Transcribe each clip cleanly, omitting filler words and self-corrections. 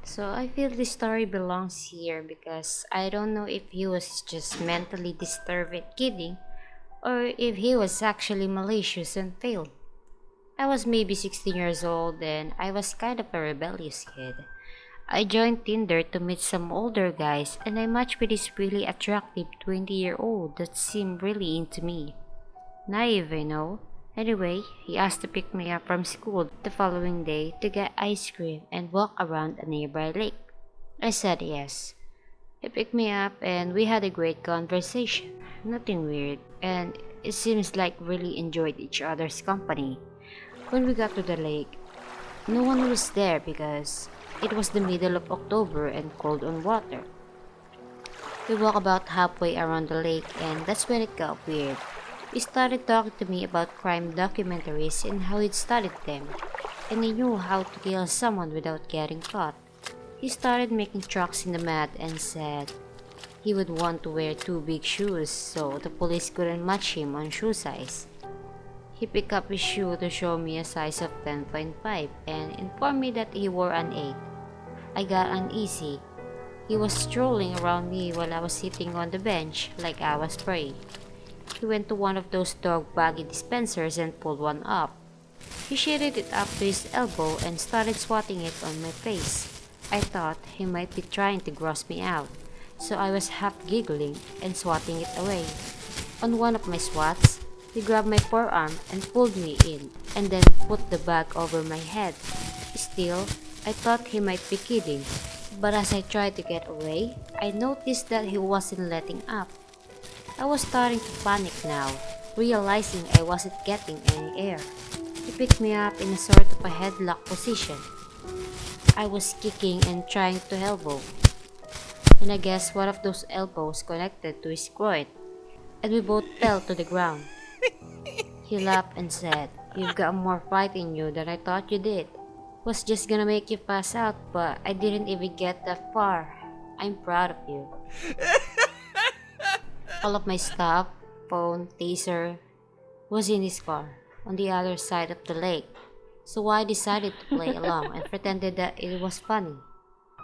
So I feel this story belongs here because I don't know if he was just mentally disturbed and kidding or if he was actually malicious and failed. I was maybe 16 years old and I was kind of a rebellious kid. I joined Tinder to meet some older guys and I matched with this really attractive 20-year-old that seemed really into me. Naive, I know. Anyway, he asked to pick me up from school the following day to get ice cream and walk around a nearby lake. I said yes. He picked me up and we had a great conversation. Nothing weird, and it seems like really enjoyed each other's company. When we got to the lake, no one was there because it was the middle of October and cold on water. We walked about halfway around the lake and that's when it got weird. He started talking to me about crime documentaries and how he'd studied them, and he knew how to kill someone without getting caught. He started making tracks in the mud and said he would want to wear two big shoes so the police couldn't match him on shoe size. He picked up his shoe to show me a size of 10.5 and informed me that he wore an 8. I got uneasy. He was strolling around me while I was sitting on the bench like I was prey. He went to one of those dog baggy dispensers and pulled one up. He shaded it up to his elbow and started swatting it on my face. I thought he might be trying to gross me out, so I was half giggling and swatting it away. On one of my swats, he grabbed my forearm and pulled me in, and then put the bag over my head. Still, I thought he might be kidding, but as I tried to get away, I noticed that he wasn't letting up. I was starting to panic now, realizing I wasn't getting any air. He picked me up in a sort of a headlock position. I was kicking and trying to elbow, and I guess one of those elbows connected to his groin, and we both fell to the ground. He laughed and said, "You've got more fight in you than I thought you did. Was just gonna make you pass out, but I didn't even get that far. I'm proud of you." All of my stuff, phone, taser, was in his car on the other side of the lake, so I decided to play along and pretended that it was funny.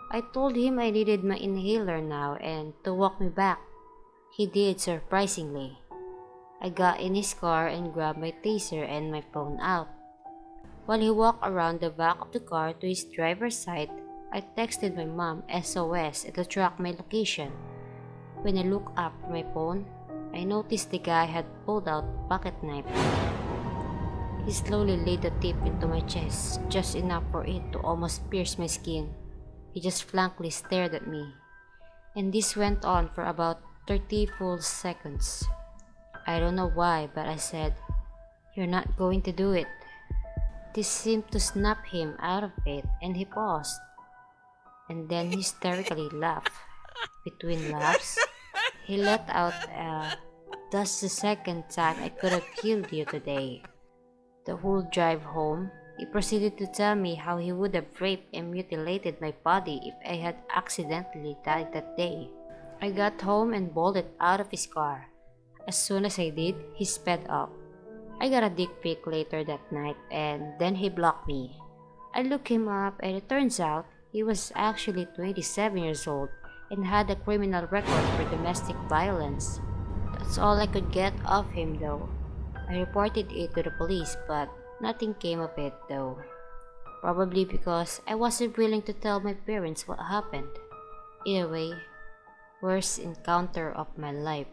I told him I needed my inhaler now and to walk me back. He did surprisingly. I got in his car and grabbed my taser and my phone out. While he walked around the back of the car to his driver's side, I texted my mom SOS to track my location. When I looked up from my phone, I noticed the guy had pulled out a pocket knife. He slowly laid the tip into my chest, just enough for it to almost pierce my skin. He just blankly stared at me, and this went on for about 30 full seconds. I don't know why, but I said, "You're not going to do it." This seemed to snap him out of it, and he paused, and then hysterically laughed. Between laughs, he let out a, "That's the second time I could have killed you today." The whole drive home, he proceeded to tell me how he would have raped and mutilated my body if I had accidentally died that day. I got home and bolted out of his car. As soon as I did, he sped up. I got a dick pic later that night and then he blocked me. I looked him up and it turns out he was actually 27 years old and had a criminal record for domestic violence. That's all I could get of him though. I reported it to the police but nothing came of it though. Probably because I wasn't willing to tell my parents what happened. Either way, worst encounter of my life.